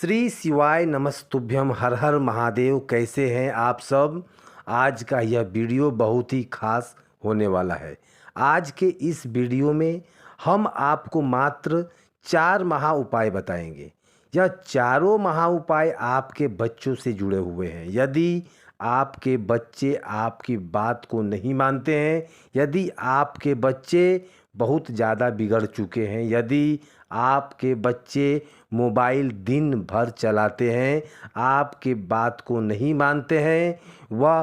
श्री शिवाय नमस्तुभ्यम। हर हर महादेव। कैसे हैं आप सब। आज का यह वीडियो बहुत ही खास होने वाला है। आज के इस वीडियो में हम आपको मात्र 4 महा उपाय बताएंगे। यह चारों महा उपाय आपके बच्चों से जुड़े हुए हैं। यदि आपके बच्चे आपकी बात को नहीं मानते हैं, यदि आपके बच्चे बहुत ज़्यादा बिगड़ चुके हैं, यदि आपके बच्चे मोबाइल दिन भर चलाते हैं, आपके बात को नहीं मानते हैं, वह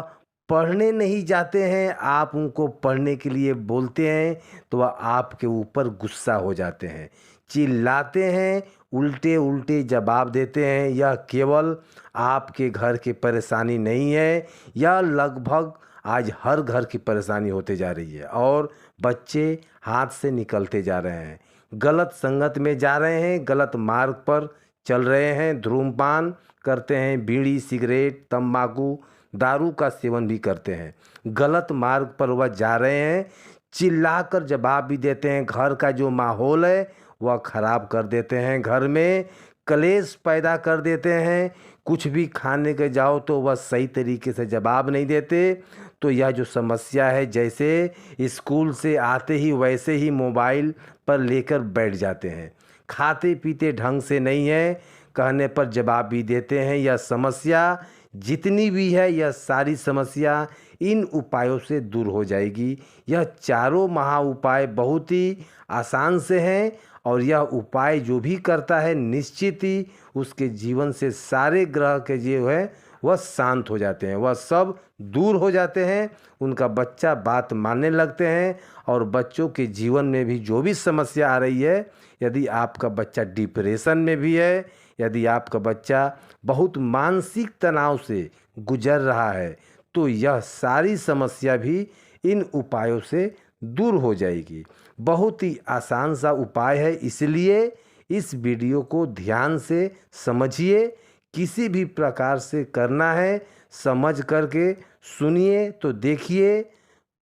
पढ़ने नहीं जाते हैं, आप उनको पढ़ने के लिए बोलते हैं तो वह आपके ऊपर गुस्सा हो जाते हैं, चिल्लाते हैं, उल्टे उल्टे जवाब देते हैं। यह केवल आपके घर की परेशानी नहीं है, यह लगभग आज हर घर की परेशानी होते जा रही है। और बच्चे हाथ से निकलते जा रहे हैं, गलत संगत में जा रहे हैं, गलत मार्ग पर चल रहे हैं, धूम्रपान करते हैं, बीड़ी सिगरेट तंबाकू दारू का सेवन भी करते हैं, गलत मार्ग पर वह जा रहे हैं। चिल्लाकर जवाब भी देते हैं, घर का जो माहौल है वह ख़राब कर देते हैं, घर में कलेश पैदा कर देते हैं। कुछ भी खाने के जाओ तो वह सही तरीके से जवाब नहीं देते। तो यह जो समस्या है, जैसे स्कूल से आते ही वैसे ही मोबाइल पर लेकर बैठ जाते हैं, खाते पीते ढंग से नहीं है, कहने पर जवाब भी देते हैं। यह समस्या जितनी भी है, यह सारी समस्या इन उपायों से दूर हो जाएगी। यह चारों महा उपाय बहुत ही आसान से हैं और यह उपाय जो भी करता है निश्चित ही उसके जीवन से सारे ग्रह के जो है वह शांत हो जाते हैं, वह सब दूर हो जाते हैं, उनका बच्चा बात मानने लगते हैं। और बच्चों के जीवन में भी जो भी समस्या आ रही है, यदि आपका बच्चा डिप्रेशन में भी है, यदि आपका बच्चा बहुत मानसिक तनाव से गुजर रहा है, तो यह सारी समस्या भी इन उपायों से दूर हो जाएगी। बहुत ही आसान सा उपाय है, इसलिए इस वीडियो को ध्यान से समझिए। किसी भी प्रकार से करना है समझ करके सुनिए तो देखिए।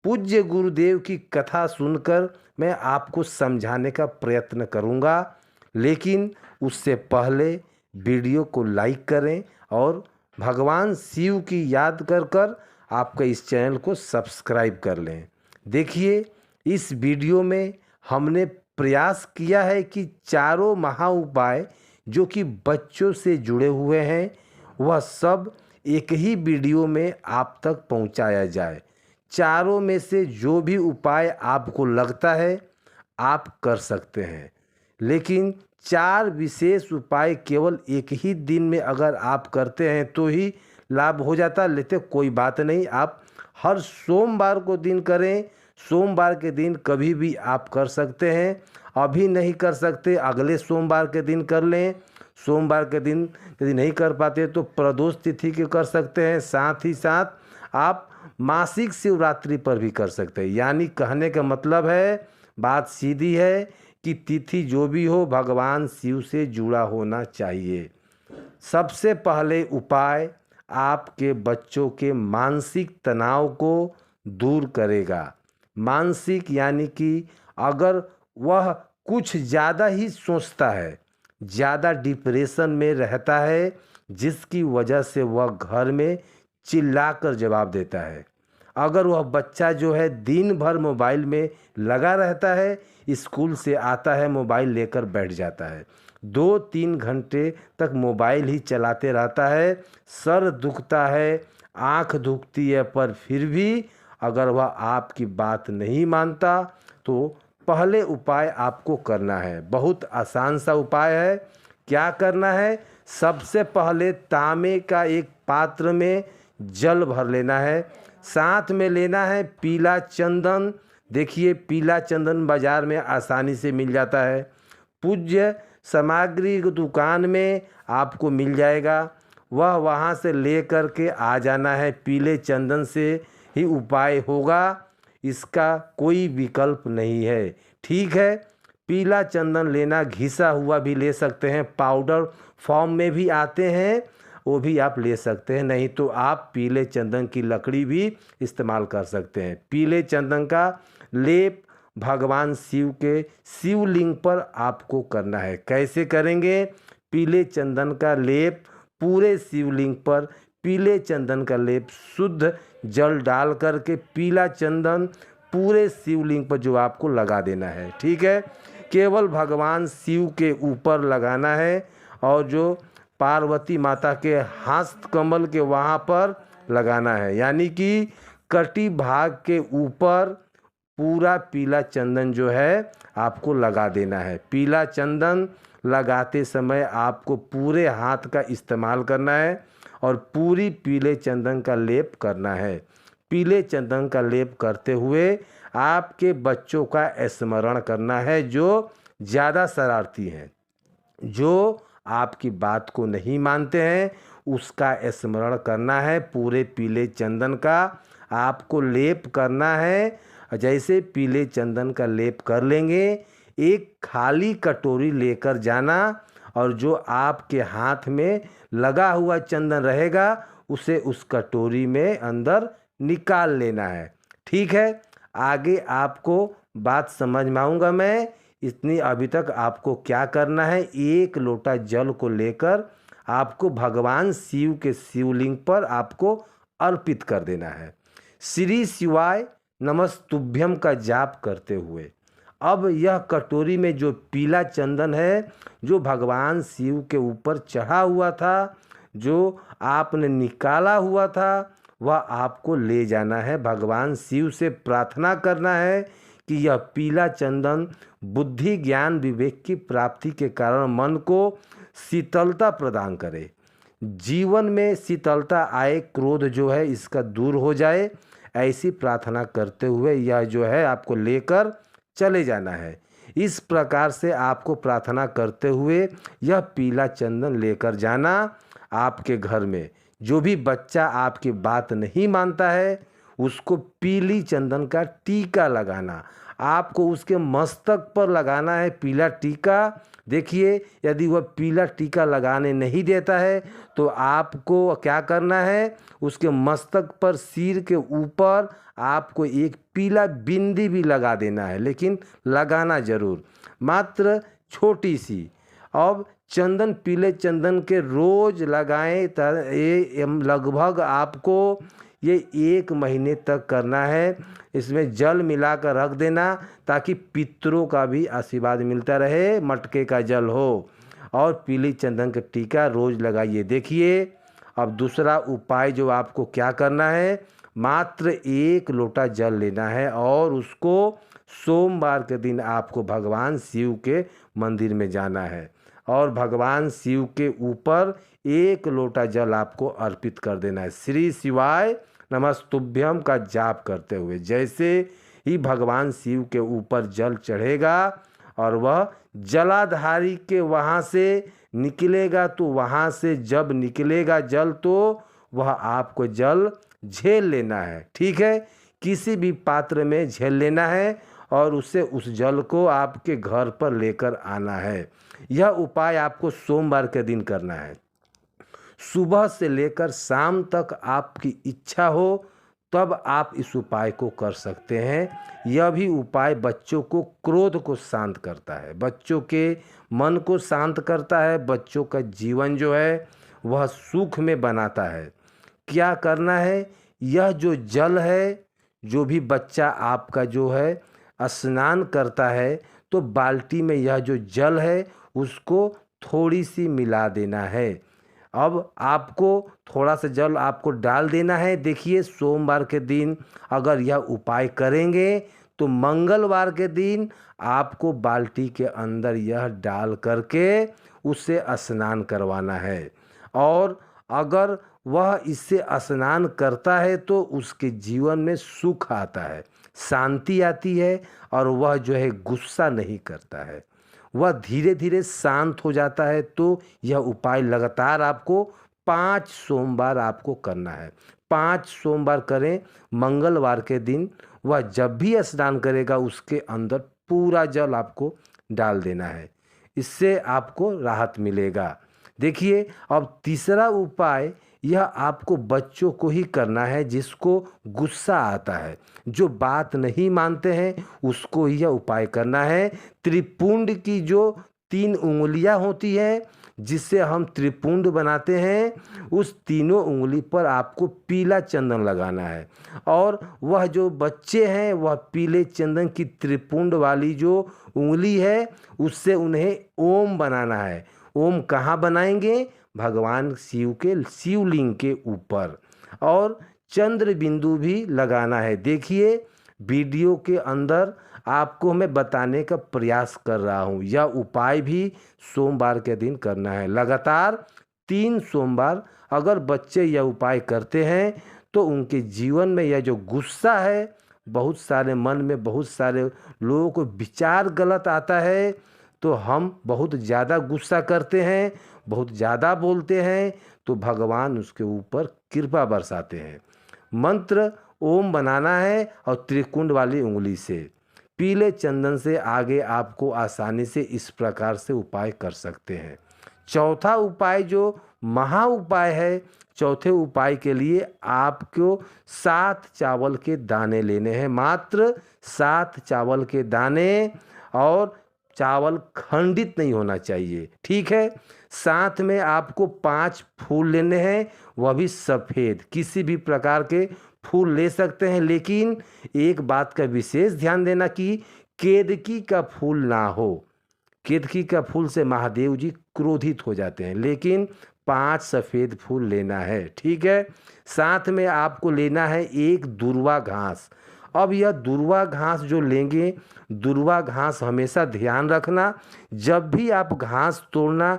पूज्य गुरुदेव की कथा सुनकर मैं आपको समझाने का प्रयत्न करूंगा, लेकिन उससे पहले वीडियो को लाइक करें और भगवान शिव की याद कर कर आपका इस चैनल को सब्सक्राइब कर लें। देखिए, इस वीडियो में हमने प्रयास किया है कि चारों महा उपाय जो कि बच्चों से जुड़े हुए हैं, वह सब एक ही वीडियो में आप तक पहुंचाया जाए। चारों में से जो भी उपाय आपको लगता है आप कर सकते हैं, लेकिन 4 विशेष उपाय केवल एक ही दिन में अगर आप करते हैं तो ही लाभ हो जाता। लेते कोई बात नहीं, आप हर सोमवार को दिन करें। सोमवार के दिन कभी भी आप कर सकते हैं, अभी नहीं कर सकते अगले सोमवार के दिन कर लें। सोमवार के दिन यदि नहीं कर पाते तो प्रदोष तिथि के कर सकते हैं, साथ ही साथ आप मासिक शिवरात्रि पर भी कर सकते हैं। यानी कहने का मतलब है, बात सीधी है कि तिथि जो भी हो भगवान शिव से जुड़ा होना चाहिए। सबसे पहले उपाय आपके बच्चों के मानसिक तनाव को दूर करेगा। मानसिक यानी कि अगर वह कुछ ज़्यादा ही सोचता है, ज़्यादा डिप्रेशन में रहता है, जिसकी वजह से वह घर में चिल्लाकर जवाब देता है। अगर वह बच्चा जो है दिन भर मोबाइल में लगा रहता है, स्कूल से आता है मोबाइल लेकर बैठ जाता है, 2-3 घंटे तक मोबाइल ही चलाते रहता है, सर दुखता है, आँख दुखती है, पर फिर भी अगर वह आपकी बात नहीं मानता तो पहले उपाय आपको करना है। बहुत आसान सा उपाय है। क्या करना है? सबसे पहले तांबे का एक पात्र में जल भर लेना है, साथ में लेना है पीला चंदन। देखिए, पीला चंदन बाज़ार में आसानी से मिल जाता है, पूज्य सामग्री की दुकान में आपको मिल जाएगा। वह वहाँ से ले कर के आ जाना है, पीले चंदन से ही उपाय होगा, इसका कोई विकल्प नहीं है। ठीक है, पीला चंदन लेना, घिसा हुआ भी ले सकते हैं, पाउडर फॉर्म में भी आते हैं, वो भी आप ले सकते हैं, नहीं तो आप पीले चंदन की लकड़ी भी इस्तेमाल कर सकते हैं। पीले चंदन का लेप भगवान शिव के शिवलिंग पर आपको करना है। कैसे करेंगे? पीले चंदन का लेप पूरे शिवलिंग पर, पीले चंदन का लेप शुद्ध जल डाल करके पीला चंदन पूरे शिवलिंग पर जो आपको लगा देना है। ठीक है, केवल भगवान शिव के ऊपर लगाना है और जो पार्वती माता के हस्त कमल के वहाँ पर लगाना है, यानी कि कटी भाग के ऊपर पूरा पीला चंदन जो है आपको लगा देना है। पीला चंदन लगाते समय आपको पूरे हाथ का इस्तेमाल करना है और पूरी पीले चंदन का लेप करना है। पीले चंदन का लेप करते हुए आपके बच्चों का स्मरण करना है जो ज़्यादा शरारती हैं, जो आपकी बात को नहीं मानते हैं, उसका स्मरण करना है। पूरे पीले चंदन का आपको लेप करना है। जैसे पीले चंदन का लेप कर लेंगे, एक खाली कटोरी लेकर जाना और जो आपके हाथ में लगा हुआ चंदन रहेगा उसे उस कटोरी में अंदर निकाल लेना है। ठीक है, आगे आपको बात समझ में आऊँगा मैं। इतनी अभी तक आपको क्या करना है, एक लोटा जल को लेकर आपको भगवान शिव के शिवलिंग पर आपको अर्पित कर देना है। श्री शिवाय नमस्तुभ्यम का जाप करते हुए अब यह कटोरी में जो पीला चंदन है जो भगवान शिव के ऊपर चढ़ा हुआ था, जो आपने निकाला हुआ था, वह आपको ले जाना है। भगवान शिव से प्रार्थना करना है कि यह पीला चंदन बुद्धि ज्ञान विवेक की प्राप्ति के कारण मन को शीतलता प्रदान करे, जीवन में शीतलता आए, क्रोध जो है इसका दूर हो जाए, ऐसी प्रार्थना करते हुए यह जो है आपको लेकर चले जाना है। इस प्रकार से आपको प्रार्थना करते हुए यह पीला चंदन लेकर जाना। आपके घर में जो भी बच्चा आपकी बात नहीं मानता है उसको पीली चंदन का टीका लगाना, आपको उसके मस्तक पर लगाना है पीला टीका। देखिए, यदि वह पीला टीका लगाने नहीं देता है तो आपको क्या करना है, उसके मस्तक पर सिर के ऊपर आपको एक पीला बिंदी भी लगा देना है, लेकिन लगाना ज़रूर, मात्र छोटी सी। अब चंदन, पीले चंदन के रोज़ लगाएं। ये लगभग आपको ये 1 महीने तक करना है। इसमें जल मिलाकर रख देना ताकि पितरों का भी आशीर्वाद मिलता रहे, मटके का जल हो, और पीली चंदन का टीका रोज़ लगाइए। देखिए, अब दूसरा उपाय जो आपको क्या करना है, मात्र 1 लोटा जल लेना है और उसको सोमवार के दिन आपको भगवान शिव के मंदिर में जाना है और भगवान शिव के ऊपर 1 लोटा जल आपको अर्पित कर देना है। श्री शिवाय नमस्तुभ्यम का जाप करते हुए जैसे ही भगवान शिव के ऊपर जल चढ़ेगा और वह जलाधारी के वहाँ से निकलेगा, तो वहाँ से जब निकलेगा जल तो वह आपको जल झेल लेना है। ठीक है, किसी भी पात्र में झेल लेना है और उसे उस जल को आपके घर पर लेकर आना है। यह उपाय आपको सोमवार के दिन करना है। सुबह से लेकर शाम तक आपकी इच्छा हो तब आप इस उपाय को कर सकते हैं। यह भी उपाय बच्चों को क्रोध को शांत करता है, बच्चों के मन को शांत करता है, बच्चों का जीवन जो है वह सुख में बनाता है। क्या करना है, यह जो जल है, जो भी बच्चा आपका जो है स्नान करता है तो बाल्टी में यह जो जल है उसको थोड़ी सी मिला देना है। अब आपको थोड़ा सा जल आपको डाल देना है। देखिए, सोमवार के दिन अगर यह उपाय करेंगे तो मंगलवार के दिन आपको बाल्टी के अंदर यह डाल करके उससे स्नान करवाना है। और अगर वह इससे स्नान करता है तो उसके जीवन में सुख आता है, शांति आती है और वह जो है गुस्सा नहीं करता है, वह धीरे धीरे शांत हो जाता है। तो यह उपाय लगातार आपको 5 सोमवार आपको करना है। 5 सोमवार करें। मंगलवार के दिन वह जब भी स्नान करेगा उसके अंदर पूरा जल आपको डाल देना है, इससे आपको राहत मिलेगा। देखिए, अब तीसरा उपाय यह आपको बच्चों को ही करना है जिसको गुस्सा आता है, जो बात नहीं मानते हैं उसको यह उपाय करना है। त्रिपुंड की जो 3 उंगलियां होती हैं जिससे हम त्रिपुंड बनाते हैं, उस तीनों उंगली पर आपको पीला चंदन लगाना है। और वह जो बच्चे हैं वह पीले चंदन की त्रिपुंड वाली जो उंगली है उससे उन्हें ओम बनाना है। ओम कहाँ बनाएंगे? भगवान शिव के शिवलिंग के ऊपर। और चंद्र बिंदु भी लगाना है। देखिए वीडियो के अंदर आपको मैं बताने का प्रयास कर रहा हूँ। यह उपाय भी सोमवार के दिन करना है। लगातार 3 सोमवार अगर बच्चे यह उपाय करते हैं तो उनके जीवन में यह जो गुस्सा है, बहुत सारे मन में बहुत सारे लोगों को विचार गलत आता है, तो हम बहुत ज़्यादा गुस्सा करते हैं, बहुत ज़्यादा बोलते हैं, तो भगवान उसके ऊपर कृपा बरसाते हैं। मंत्र ओम बनाना है और त्रिकुंड वाली उंगली से पीले चंदन से आगे आपको आसानी से इस प्रकार से उपाय कर सकते हैं। चौथा उपाय जो महा उपाय है, चौथे उपाय के लिए आपको 7 चावल के दाने लेने हैं, मात्र 7 चावल के दाने। और चावल खंडित नहीं होना चाहिए, ठीक है। साथ में आपको 5 फूल लेने हैं, वह भी सफ़ेद। किसी भी प्रकार के फूल ले सकते हैं, लेकिन एक बात का विशेष ध्यान देना कि केतकी का फूल ना हो। केतकी का फूल से महादेव जी क्रोधित हो जाते हैं, लेकिन 5 सफ़ेद फूल लेना है, ठीक है। साथ में आपको लेना है एक दुर्वा घास। अब यह दुर्वा घास जो लेंगे, दुर्वा घास हमेशा ध्यान रखना, जब भी आप घास तोड़ना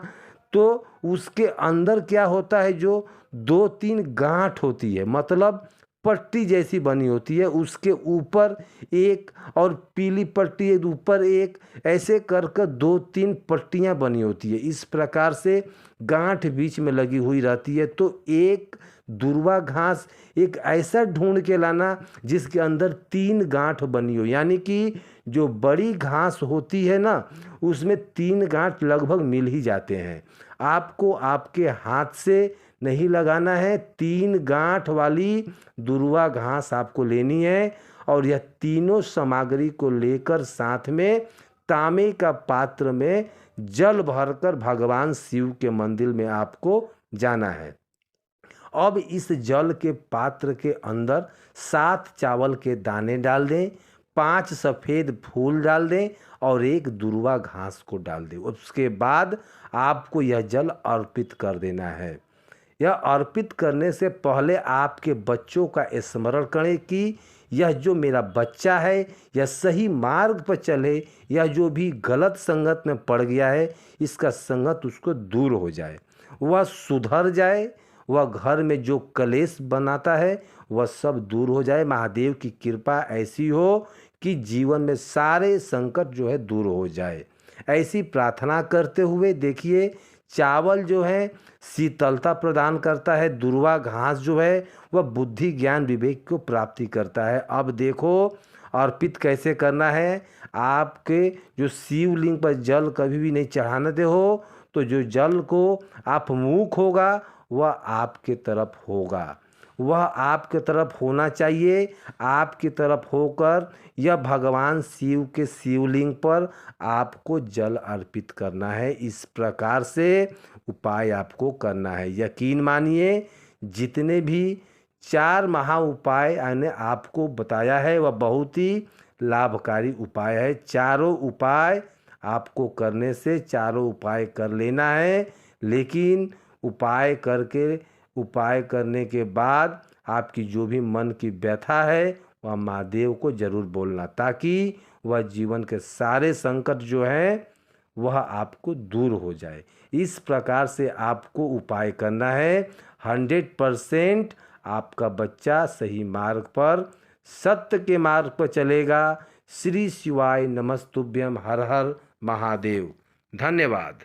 तो उसके अंदर क्या होता है, जो 2-3 गांठ होती है, मतलब पट्टी जैसी बनी होती है, उसके ऊपर एक और पीली पट्टी ऊपर एक, ऐसे कर कर 2-3 पट्टियां बनी होती है। इस प्रकार से गांठ बीच में लगी हुई रहती है। तो एक दुर्वा घास एक ऐसा ढूंढ के लाना जिसके अंदर 3 गांठ बनी हो, यानी कि जो बड़ी घास होती है ना उसमें 3 गांठ लगभग मिल ही जाते हैं। आपको आपके हाथ से नहीं लगाना है, 3 गांठ वाली दुर्वा घास आपको लेनी है। और यह तीनों सामग्री को लेकर साथ में तांबे का पात्र में जल भरकर भगवान शिव के मंदिर में आपको जाना है। अब इस जल के पात्र के अंदर 7 चावल के दाने डाल दें, 5 सफ़ेद फूल डाल दें और एक दुर्वा घास को डाल दें। उसके बाद आपको यह जल अर्पित कर देना है। यह अर्पित करने से पहले आपके बच्चों का स्मरण करें कि यह जो मेरा बच्चा है यह सही मार्ग पर चले, यह जो भी गलत संगत में पड़ गया है इसका संगत उसको दूर हो जाए, वह सुधर जाए, वह घर में जो कलेश बनाता है वह सब दूर हो जाए। महादेव की कृपा ऐसी हो कि जीवन में सारे संकट जो है दूर हो जाए। ऐसी प्रार्थना करते हुए देखिए चावल जो है शीतलता प्रदान करता है, दुर्वा घास जो है वह बुद्धि ज्ञान विवेक को प्राप्ति करता है। अब देखो अर्पित कैसे करना है। आपके जो शिवलिंग पर जल कभी भी नहीं चढ़ाने दे हो, तो जो जल को आप मुख होगा वह आपके तरफ होगा, वह आपके तरफ होना चाहिए। आपकी तरफ होकर यह भगवान शिव के शिवलिंग पर आपको जल अर्पित करना है। इस प्रकार से उपाय आपको करना है। यकीन मानिए जितने भी 4 महा उपाय मैंने आपको बताया है वह बहुत ही लाभकारी उपाय है। चारों उपाय आपको करने से चारों उपाय कर लेना है, लेकिन उपाय करने के बाद आपकी जो भी मन की व्यथा है वह महादेव को जरूर बोलना, ताकि वह जीवन के सारे संकट जो हैं वह आपको दूर हो जाए। इस प्रकार से आपको उपाय करना है। 100% आपका बच्चा सही मार्ग पर, सत्य के मार्ग पर चलेगा। श्री शिवाय नमस्तुभ्यम। हर हर महादेव। धन्यवाद।